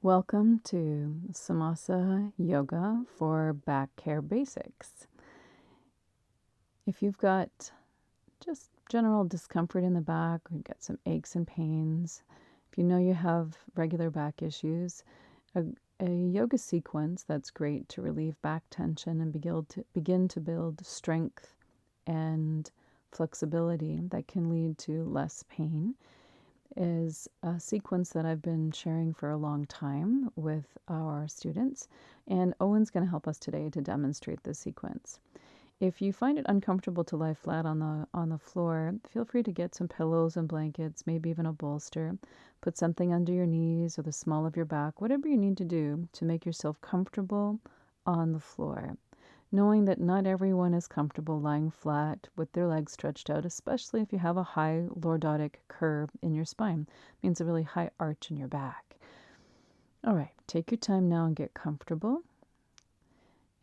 Welcome to Samāsa Yoga for back care basics. If you've got just general discomfort in the back, or you've got some aches and pains, if you know you have regular back issues, a yoga sequence that's great to relieve back tension and begin to build strength and flexibility that can lead to less pain is a sequence that I've been sharing for a long time with our students, and Owen's going to help us today to demonstrate this sequence. If you find it uncomfortable to lie flat on the floor, feel free to get some pillows and blankets, maybe even a bolster. Put something under your knees or the small of your back, whatever you need to do to make yourself comfortable on the floor, knowing that not everyone is comfortable lying flat with their legs stretched out, especially if you have a high lordotic curve in your spine. It means a really high arch in your back. All right, take your time now and get comfortable.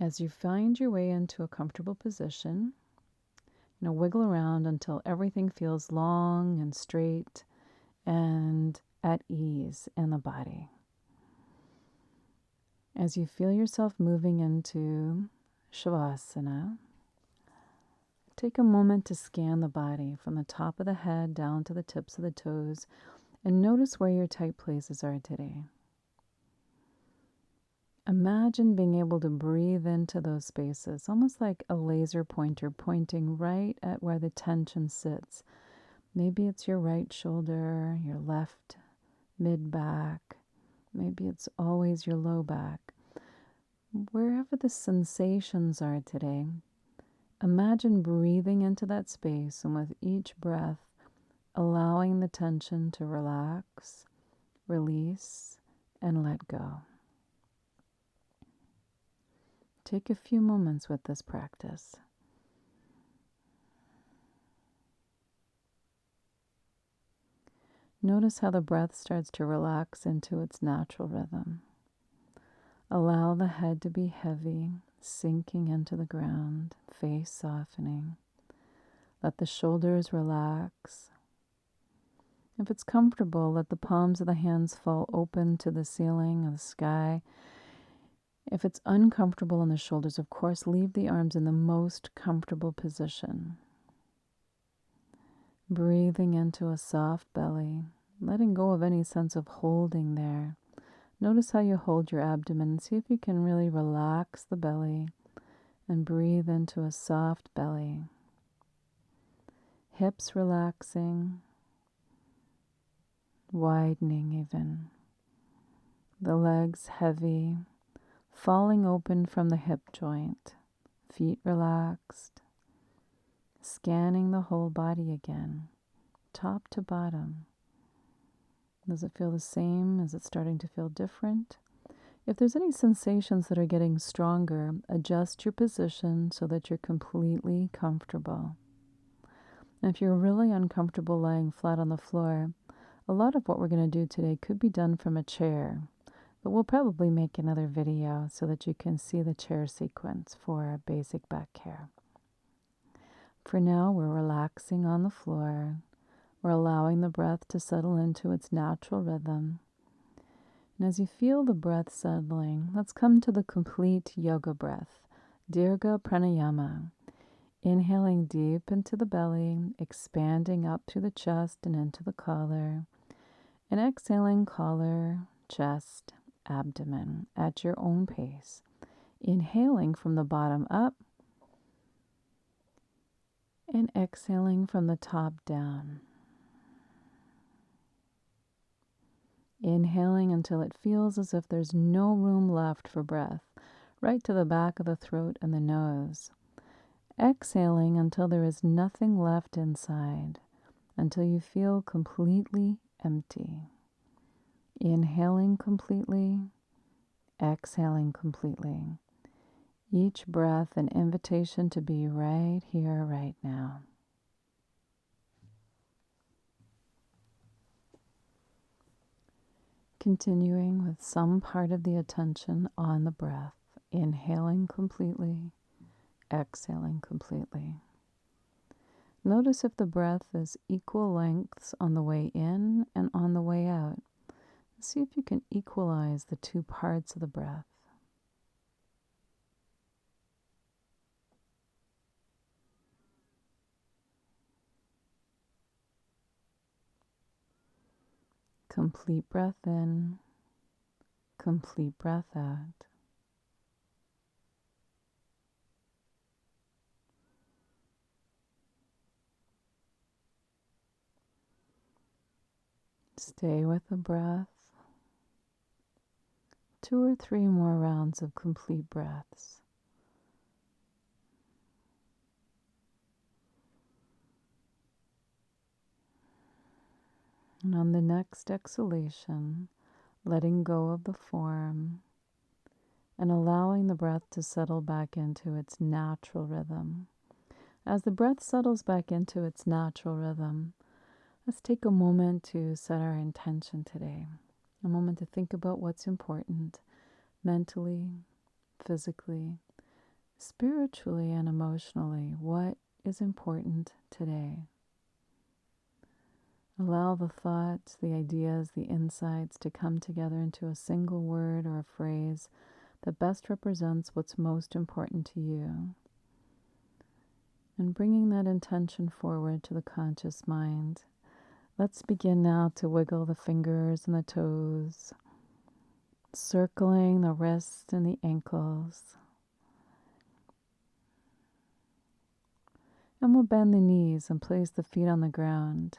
As you find your way into a comfortable position, wiggle around until everything feels long and straight and at ease in the body. As you feel yourself moving into Shavasana, take a moment to scan the body from the top of the head down to the tips of the toes and notice where your tight places are today. Imagine being able to breathe into those spaces, almost like a laser pointer pointing right at where the tension sits. Maybe it's your right shoulder, your left mid-back, maybe it's always your low back. Wherever the sensations are today, imagine breathing into that space, and with each breath, allowing the tension to relax, release, and let go. Take a few moments with this practice. Notice how the breath starts to relax into its natural rhythm. Allow the head to be heavy, sinking into the ground, face softening. Let the shoulders relax. If it's comfortable, let the palms of the hands fall open to the ceiling or the sky. If it's uncomfortable in the shoulders, of course, leave the arms in the most comfortable position. Breathing into a soft belly, letting go of any sense of holding there. Notice how you hold your abdomen and see if you can really relax the belly and breathe into a soft belly. Hips relaxing, widening even. The legs heavy, falling open from the hip joint. Feet relaxed. Scanning the whole body again, top to bottom. Does it feel the same? Is it starting to feel different? If there's any sensations that are getting stronger, adjust your position so that you're completely comfortable. And if you're really uncomfortable lying flat on the floor, a lot of what we're going to do today could be done from a chair, but we'll probably make another video so that you can see the chair sequence for basic back care. For now, we're relaxing on the floor. We're allowing the breath to settle into its natural rhythm. And as you feel the breath settling, let's come to the complete yoga breath, Dirga Pranayama. Inhaling deep into the belly, expanding up through the chest and into the collar. And exhaling collar, chest, abdomen at your own pace. Inhaling from the bottom up and exhaling from the top down. Inhaling until it feels as if there's no room left for breath, right to the back of the throat and the nose. Exhaling until there is nothing left inside, until you feel completely empty. Inhaling completely, exhaling completely. Each breath an invitation to be right here, right now. Continuing with some part of the attention on the breath, inhaling completely, exhaling completely. Notice if the breath is equal lengths on the way in and on the way out. See if you can equalize the two parts of the breath. Complete breath in, complete breath out. Stay with the breath. 2 or 3 more rounds of complete breaths. And on the next exhalation, letting go of the form and allowing the breath to settle back into its natural rhythm. As the breath settles back into its natural rhythm, let's take a moment to set our intention today. A moment to think about what's important mentally, physically, spiritually, and emotionally. What is important today? Allow the thoughts, the ideas, the insights to come together into a single word or a phrase that best represents what's most important to you. And bringing that intention forward to the conscious mind. Let's begin now to wiggle the fingers and the toes, circling the wrists and the ankles. And we'll bend the knees and place the feet on the ground.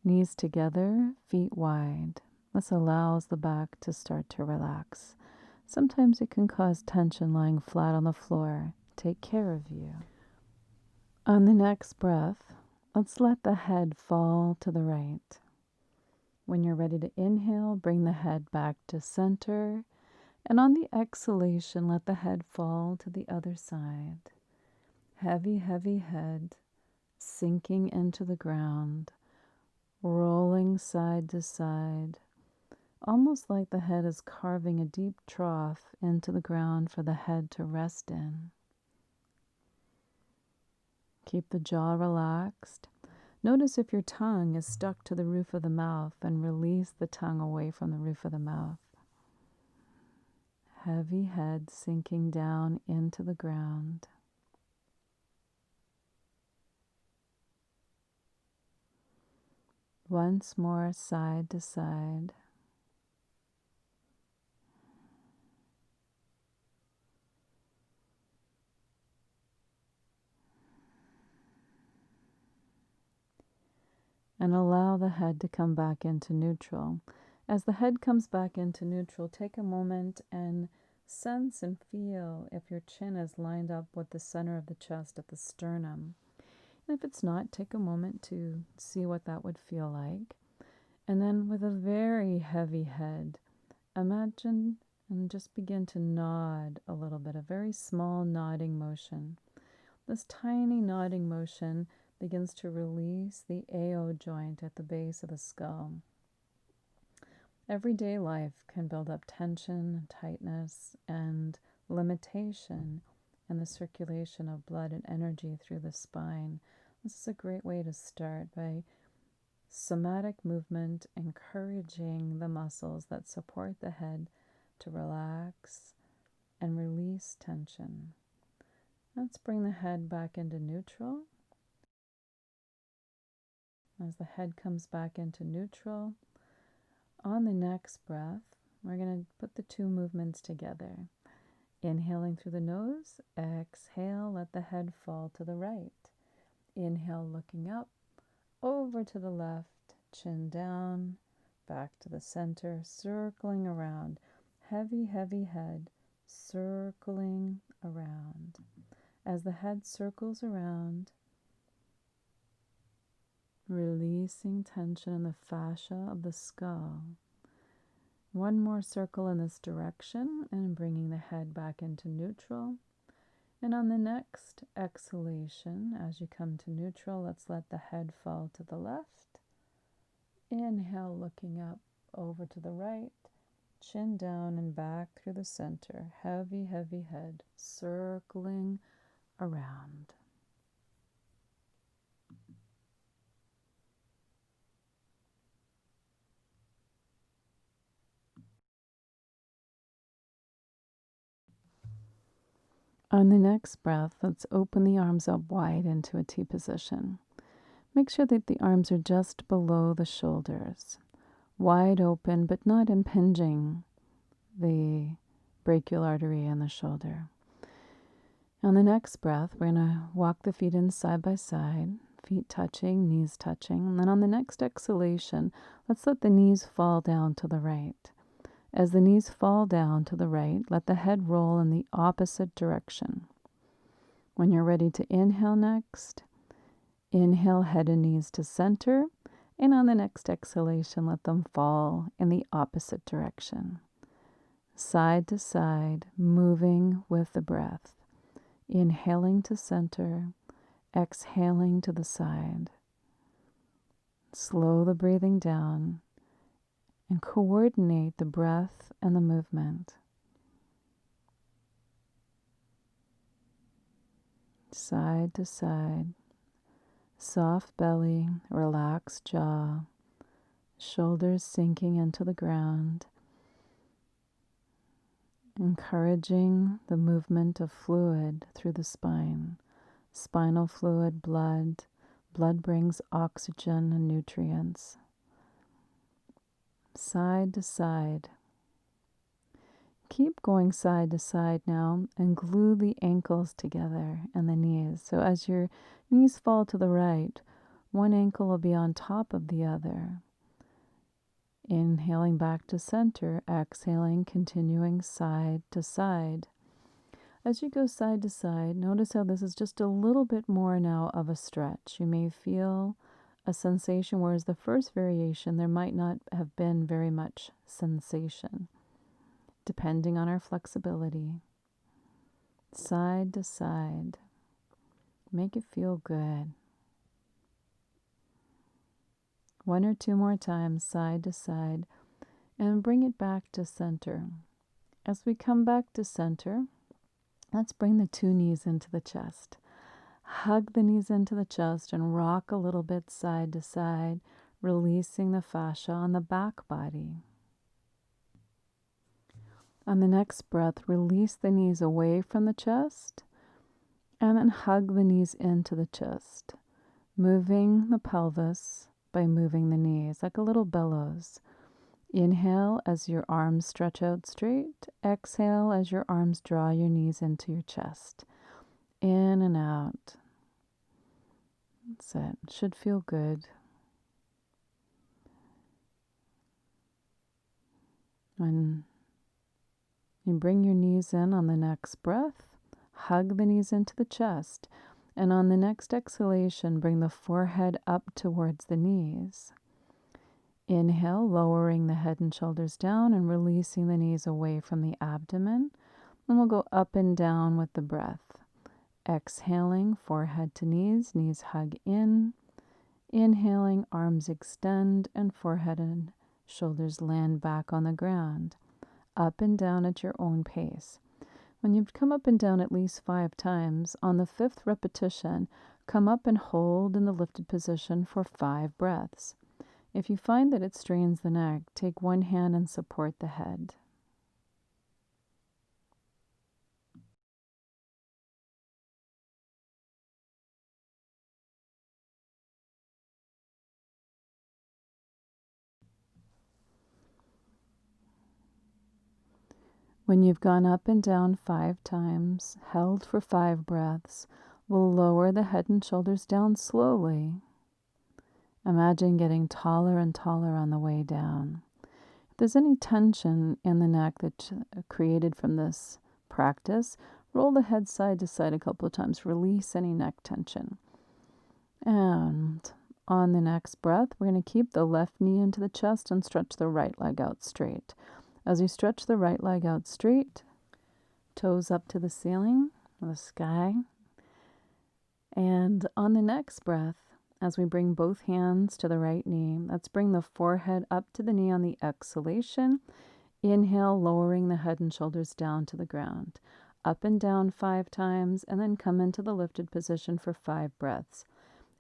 Knees together, feet wide. This allows the back to start to relax. Sometimes it can cause tension lying flat on the floor. Take care of you. On the next breath, let's let the head fall to the right. When you're ready to inhale, bring the head back to center. And on the exhalation, let the head fall to the other side. Heavy, heavy head sinking into the ground, rolling side to side, almost like the head is carving a deep trough into the ground for the head to rest in. Keep the jaw relaxed. Notice if your tongue is stuck to the roof of the mouth and release the tongue away from the roof of the mouth. Heavy head sinking down into the ground. Once more, side to side. And allow the head to come back into neutral. As the head comes back into neutral, take a moment and sense and feel if your chin is lined up with the center of the chest at the sternum. And if it's not, take a moment to see what that would feel like. And then with a very heavy head, imagine and just begin to nod a little bit, a very small nodding motion. This tiny nodding motion begins to release the AO joint at the base of the skull. Everyday life can build up tension, tightness, and limitation in the circulation of blood and energy through the spine. This is a great way to start by somatic movement, encouraging the muscles that support the head to relax and release tension. Let's bring the head back into neutral. As the head comes back into neutral, on the next breath, we're going to put the two movements together. Inhaling through the nose, exhale, let the head fall to the right. Inhale, looking up, over to the left, chin down, back to the center, circling around. Heavy, heavy head, circling around. As the head circles around, releasing tension in the fascia of the skull. One more circle in this direction and bringing the head back into neutral. And on the next exhalation, as you come to neutral, let's let the head fall to the left. Inhale, looking up, over to the right, chin down and back through the center. Heavy, heavy head, circling around. On the next breath, let's open the arms up wide into a T position. Make sure that the arms are just below the shoulders, wide open but not impinging the brachial artery in the shoulder. On the next breath, we're going to walk the feet in side by side, feet touching, knees touching. And then on the next exhalation, let's let the knees fall down to the right. As the knees fall down to the right, let the head roll in the opposite direction. When you're ready to inhale next, inhale head and knees to center, and on the next exhalation, let them fall in the opposite direction. Side to side, moving with the breath. Inhaling to center, exhaling to the side. Slow the breathing down and coordinate the breath and the movement. Side to side, soft belly, relaxed jaw, shoulders sinking into the ground, encouraging the movement of fluid through the spine. Spinal fluid, blood. Blood brings oxygen and nutrients. Side to side. Keep going side to side now and glue the ankles together and the knees. So as your knees fall to the right, one ankle will be on top of the other. Inhaling back to center, exhaling, continuing side to side. As you go side to side, notice how this is just a little bit more now of a stretch. You may feel a sensation, whereas the first variation, there might not have been very much sensation, depending on our flexibility. Side to side. Make it feel good. One or two more times, side to side, and bring it back to center. As we come back to center, let's bring the two knees into the chest. Hug the knees into the chest and rock a little bit side to side, releasing the fascia on the back body. On the next breath, release the knees away from the chest and then hug the knees into the chest, moving the pelvis by moving the knees like a little bellows. Inhale as your arms stretch out straight. Exhale as your arms draw your knees into your chest. In and out. That's it. Should feel good. When you bring your knees in on the next breath, hug the knees into the chest. And on the next exhalation, bring the forehead up towards the knees. Inhale, lowering the head and shoulders down and releasing the knees away from the abdomen. And we'll go up and down with the breath. Exhaling, forehead to knees, knees hug in. Inhaling, arms extend and forehead and shoulders land back on the ground. Up and down at your own pace. When you've come up and down at least 5 times, on the 5th repetition, come up and hold in the lifted position for 5 breaths. If you find that it strains the neck, take one hand and support the head. When you've gone up and down 5 times, held for 5 breaths, we'll lower the head and shoulders down slowly. Imagine getting taller and taller on the way down. If there's any tension in the neck that's created from this practice, roll the head side to side a couple of times. Release any neck tension. And on the next breath, we're going to keep the left knee into the chest and stretch the right leg out straight. As you stretch the right leg out straight, toes up to the ceiling or the sky. And on the next breath, as we bring both hands to the right knee, let's bring the forehead up to the knee on the exhalation. Inhale, lowering the head and shoulders down to the ground. Up and down 5 times, and then come into the lifted position for 5 breaths.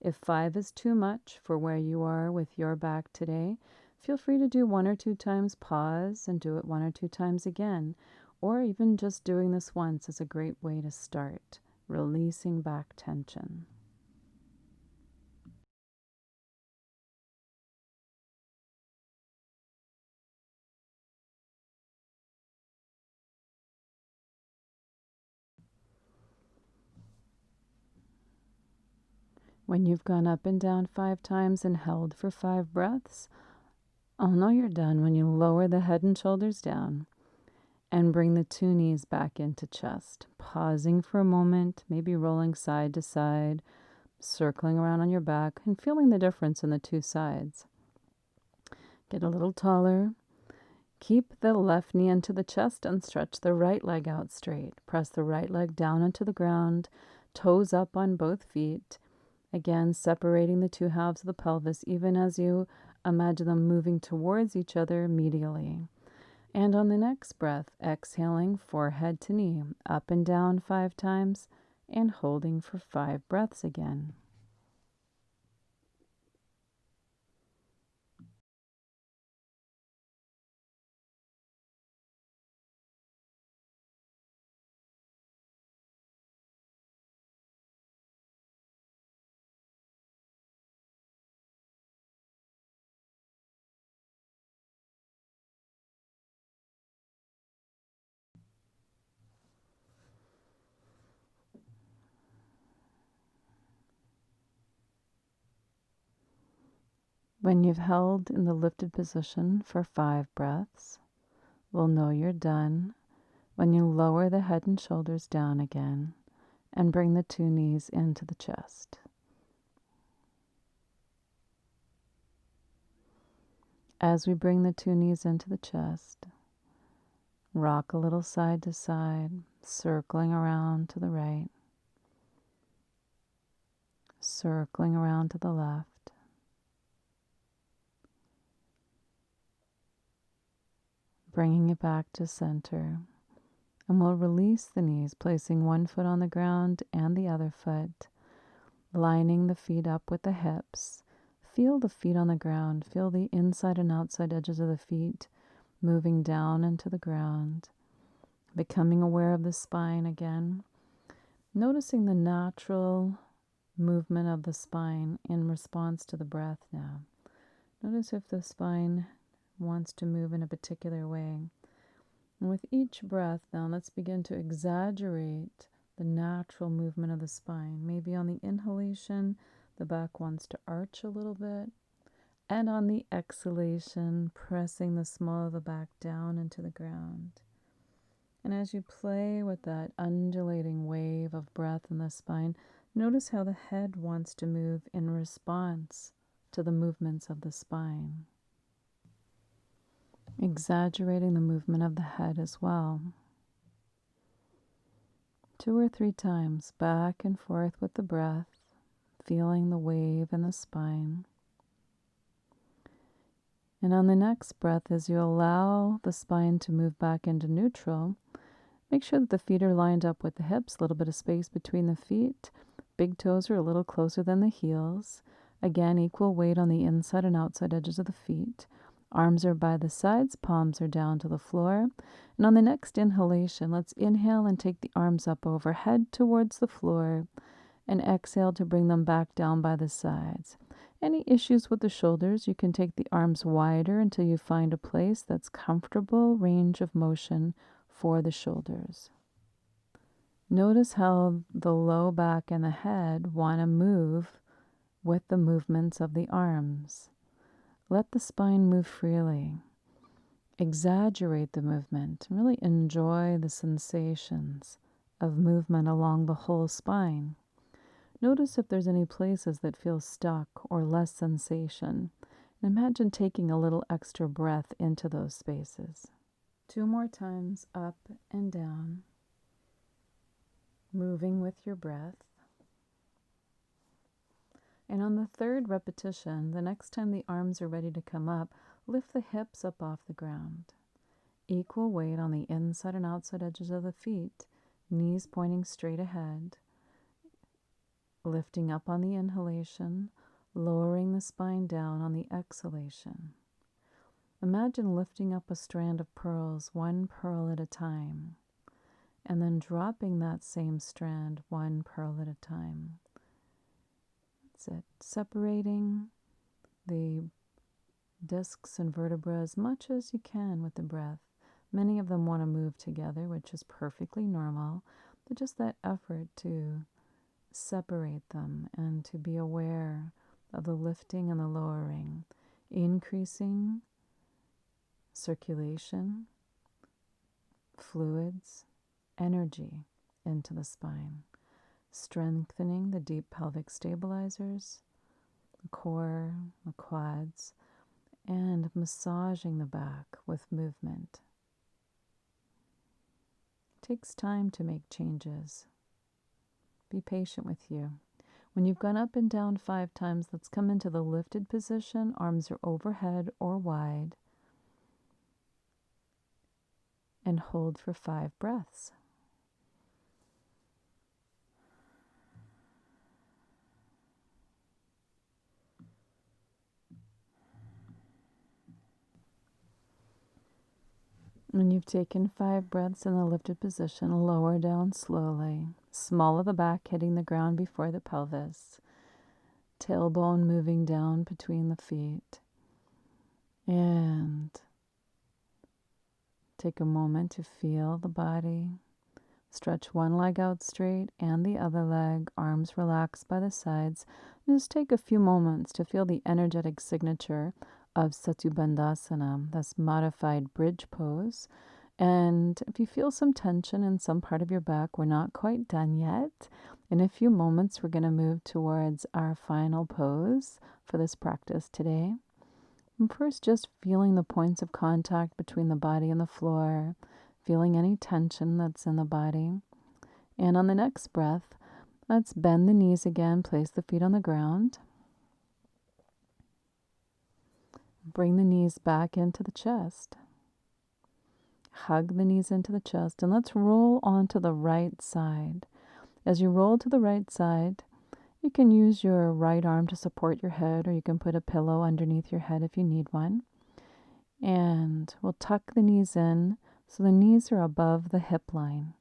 If 5 is too much for where you are with your back today, feel free to do 1 or 2 times, pause, and do it 1 or 2 times again. or even just doing this once is a great way to start releasing back tension. When you've gone up and down 5 times and held for 5 breaths, I'll know you're done when you lower the head and shoulders down and bring the 2 knees back into chest, pausing for a moment, maybe rolling side to side, circling around on your back and feeling the difference in the 2 sides. Get a little taller. Keep the left knee into the chest and stretch the right leg out straight. Press the right leg down onto the ground, toes up on both feet. Again, separating the 2 halves of the pelvis, even as you imagine them moving towards each other medially. And on the next breath, exhaling forehead to knee, up and down 5 times, and holding for 5 breaths again. When you've held in the lifted position for 5 breaths, we'll know you're done when you lower the head and shoulders down again and bring the 2 knees into the chest. As we bring the 2 knees into the chest, rock a little side to side, circling around to the right, circling around to the left. Bringing it back to center. And we'll release the knees, placing one foot on the ground and the other foot, lining the feet up with the hips. Feel the feet on the ground. Feel the inside and outside edges of the feet moving down into the ground. Becoming aware of the spine again. Noticing the natural movement of the spine in response to the breath now. Notice if the spine wants to move in a particular way. And with each breath now, let's begin to exaggerate the natural movement of the spine. Maybe on the inhalation, the back wants to arch a little bit. And on the exhalation, pressing the small of the back down into the ground. And as you play with that undulating wave of breath in the spine, notice how the head wants to move in response to the movements of the spine. Exaggerating the movement of the head as well. 2 or 3 times back and forth with the breath, feeling the wave in the spine. And on the next breath, as you allow the spine to move back into neutral, make sure that the feet are lined up with the hips, a little bit of space between the feet. Big toes are a little closer than the heels. Again, equal weight on the inside and outside edges of the feet. Arms are by the sides, palms are down to the floor. And on the next inhalation, let's inhale and take the arms up overhead towards the floor, and exhale to bring them back down by the sides. Any issues with the shoulders, you can take the arms wider until you find a place that's comfortable range of motion for the shoulders. Notice how the low back and the head want to move with the movements of the arms. Let the spine move freely. Exaggerate the movement. Really enjoy the sensations of movement along the whole spine. Notice if there's any places that feel stuck or less sensation. And imagine taking a little extra breath into those spaces. 2 more times up and down, moving with your breath. And on the 3rd repetition, the next time the arms are ready to come up, lift the hips up off the ground. Equal weight on the inside and outside edges of the feet, knees pointing straight ahead. Lifting up on the inhalation, lowering the spine down on the exhalation. Imagine lifting up a strand of pearls, one pearl at a time, and then dropping that same strand, one pearl at a time. That's it. Separating the discs and vertebrae as much as you can with the breath. Many of them want to move together, which is perfectly normal, but just that effort to separate them and to be aware of the lifting and the lowering, increasing circulation, fluids, energy into the spine, strengthening the deep pelvic stabilizers, the core, the quads, and massaging the back with movement. It takes time to make changes. Be patient with you. When you've gone up and down 5 times, let's come into the lifted position. Arms are overhead or wide. And hold for 5 breaths. When you've taken 5 breaths in the lifted position, lower down slowly. Small of the back hitting the ground before the pelvis. Tailbone moving down between the feet. And take a moment to feel the body. Stretch one leg out straight and the other leg, arms relaxed by the sides. Just take a few moments to feel the energetic signature of Satubandhasana, this modified bridge pose. And if you feel some tension in some part of your back, we're not quite done yet. In a few moments, we're going to move towards our final pose for this practice today. And first, just feeling the points of contact between the body and the floor, feeling any tension that's in the body. And on the next breath, let's bend the knees again, place the feet on the ground. Bring the knees back into the chest. Hug the knees into the chest, and let's roll onto the right side. As you roll to the right side, you can use your right arm to support your head, or you can put a pillow underneath your head if you need one. And we'll tuck the knees in so the knees are above the hip line.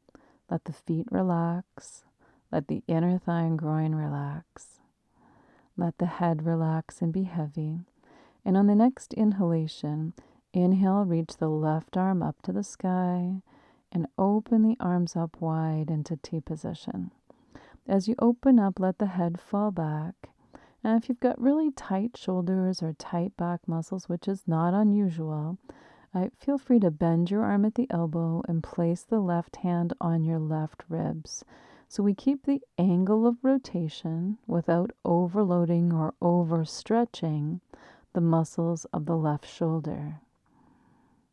Let the feet relax. Let the inner thigh and groin relax. Let the head relax and be heavy. And on the next inhalation, inhale, reach the left arm up to the sky and open the arms up wide into T position. As you open up, let the head fall back. And if you've got really tight shoulders or tight back muscles, which is not unusual, feel free to bend your arm at the elbow and place the left hand on your left ribs. So we keep the angle of rotation without overloading or overstretching the muscles of the left shoulder.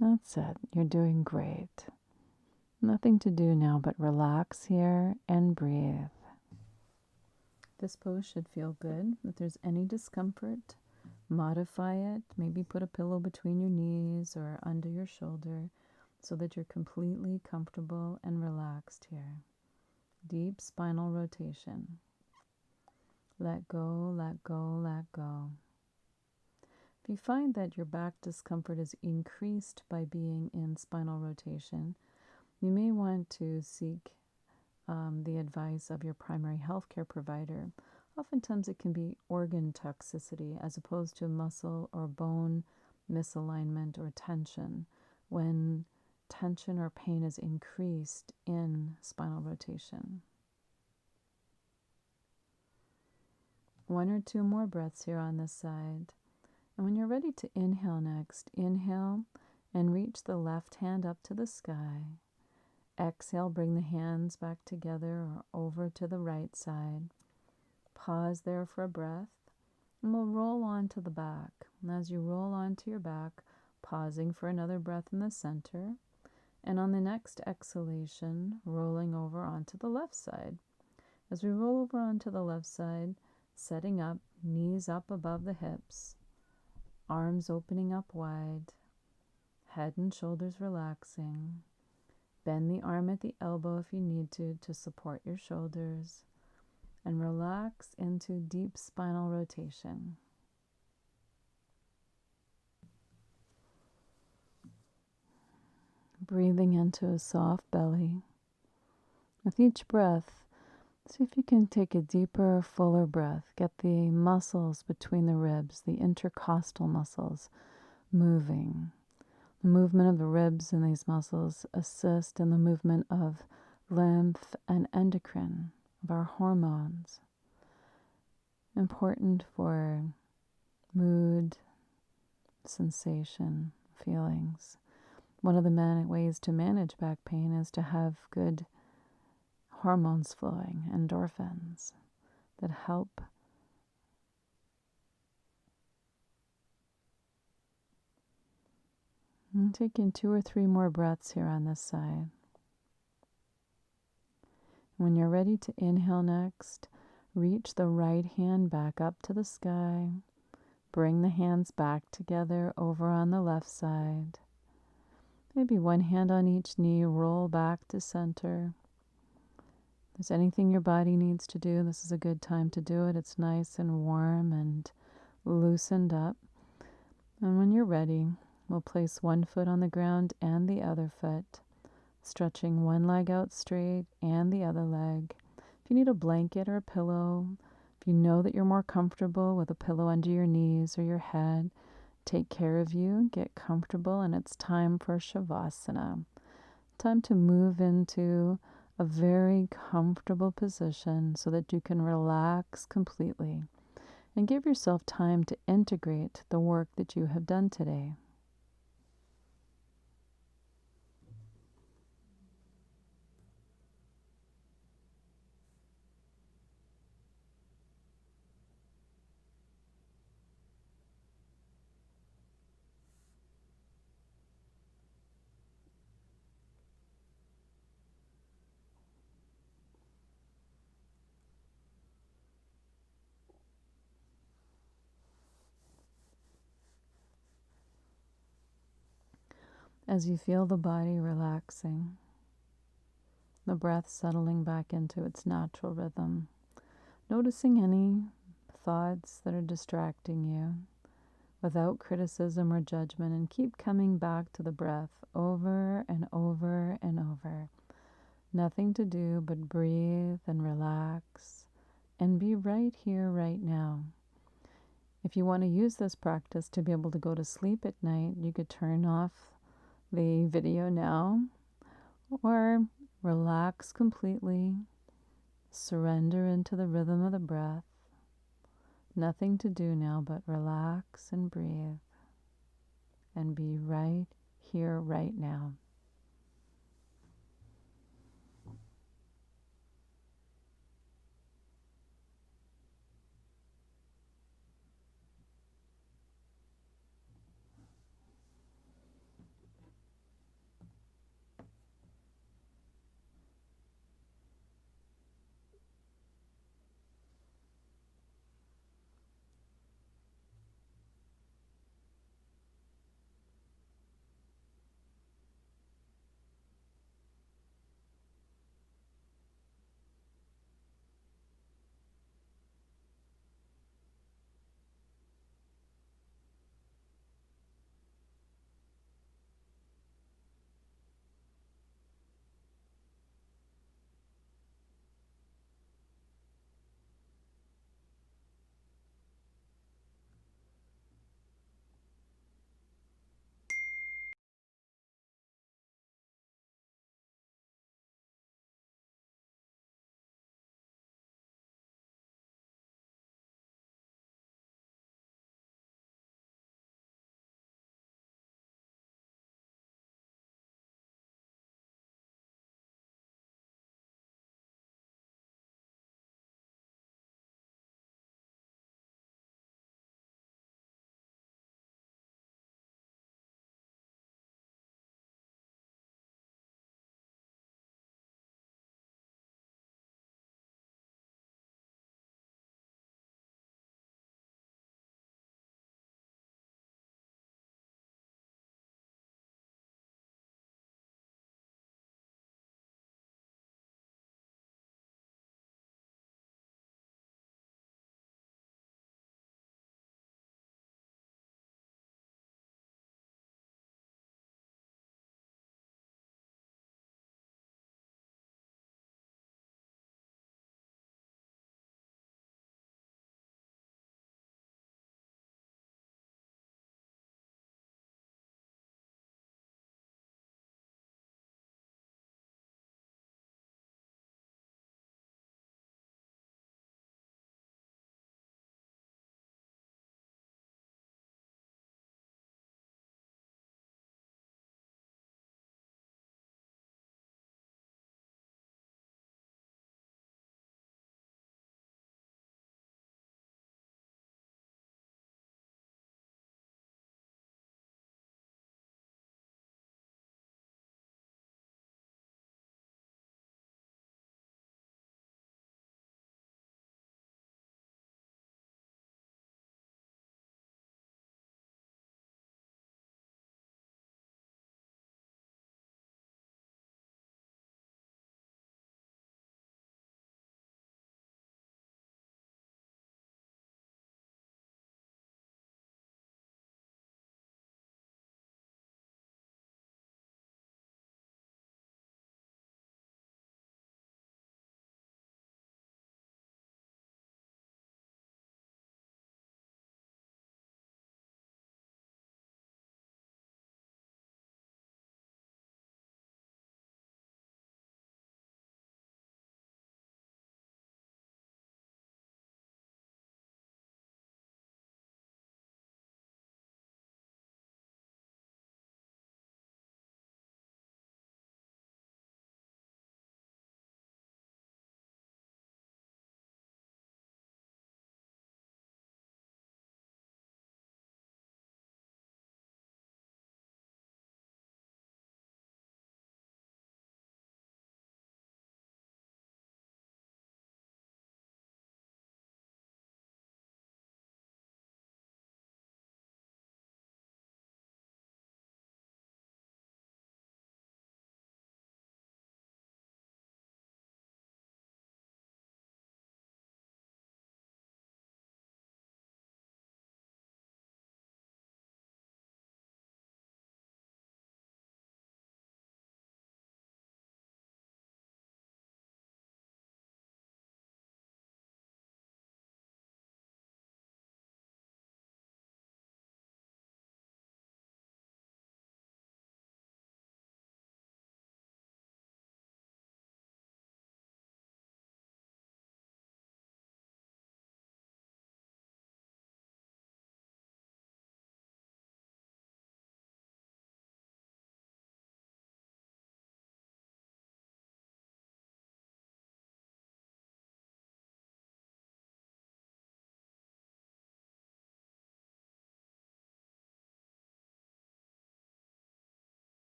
That's it. You're doing great. Nothing to do now but relax here and breathe. This pose should feel good. If there's any discomfort, modify it. Maybe put a pillow between your knees or under your shoulder so that you're completely comfortable and relaxed here. Deep spinal rotation. Let go, let go, let go. If you find that your back discomfort is increased by being in spinal rotation, you may want to seek the advice of your primary healthcare provider. Oftentimes it can be organ toxicity as opposed to muscle or bone misalignment or tension when tension or pain is increased in spinal rotation. 1 or 2 more breaths here on this side. And when you're ready to inhale next, inhale and reach the left hand up to the sky. Exhale, bring the hands back together or over to the right side. Pause there for a breath, and we'll roll on to the back. And as you roll onto your back, pausing for another breath in the center. And on the next exhalation, rolling over onto the left side. As we roll over onto the left side, setting up, knees up above the hips, arms opening up wide, head and shoulders relaxing. Bend the arm at the elbow if you need to support your shoulders. And relax into deep spinal rotation. Breathing into a soft belly. With each breath, see if you can take a deeper, fuller breath. Get the muscles between the ribs, the intercostal muscles, moving. The movement of the ribs and these muscles assist in the movement of lymph and endocrine, of our hormones. Important for mood, sensation, feelings. One of the ways to manage back pain is to have good hormones flowing, endorphins, that help. And take in 2 or 3 more breaths here on this side. When you're ready to inhale next, reach the right hand back up to the sky. Bring the hands back together over on the left side. Maybe one hand on each knee, roll back to center. If there's anything your body needs to do, this is a good time to do it. It's nice and warm and loosened up. And when you're ready, we'll place one foot on the ground and the other foot, stretching one leg out straight and the other leg. If you need a blanket or a pillow, if you know that you're more comfortable with a pillow under your knees or your head, take care of you, get comfortable, and it's time for Shavasana. Time to move into a very comfortable position so that you can relax completely and give yourself time to integrate the work that you have done today. As you feel the body relaxing, the breath settling back into its natural rhythm, noticing any thoughts that are distracting you without criticism or judgment, and keep coming back to the breath over and over and over. Nothing to do but breathe and relax and be right here, right now. If you want to use this practice to be able to go to sleep at night, you could turn off the video now or relax completely, surrender into the rhythm of the breath. Nothing to do now but relax and breathe and be right here, right now.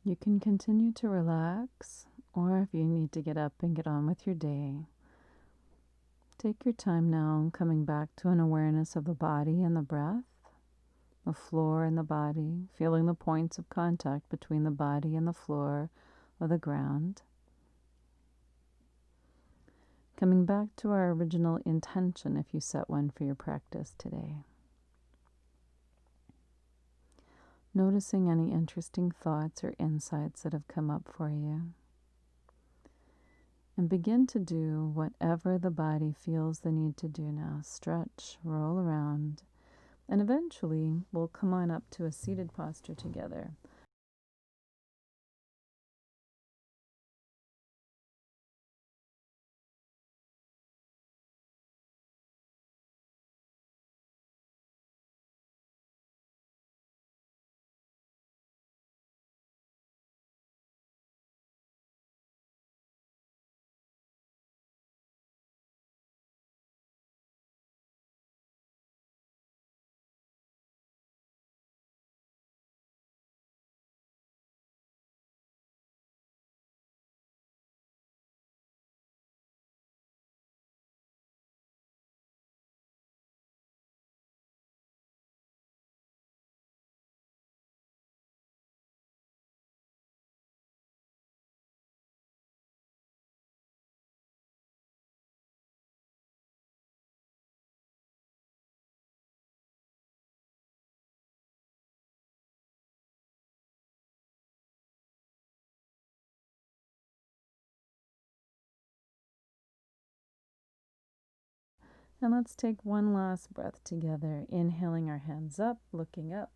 You can continue to relax, or if you need to get up and get on with your day, take your time now coming back to an awareness of the body and the breath, the floor and the body, feeling the points of contact between the body and the floor or the ground. Coming back to our original intention if you set one for your practice today. Noticing any interesting thoughts or insights that have come up for you. And begin to do whatever the body feels the need to do now. Stretch, roll around, and eventually we'll come on up to a seated posture together. And let's take one last breath together, inhaling our hands up, looking up,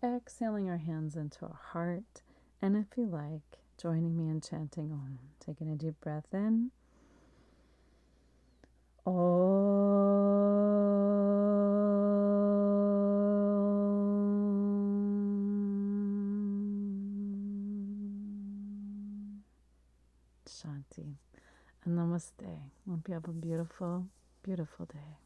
exhaling our hands into our heart, and if you like, joining me in chanting Om. Taking a deep breath in. Om. Shanti. And namaste. Hope you have a beautiful, beautiful day.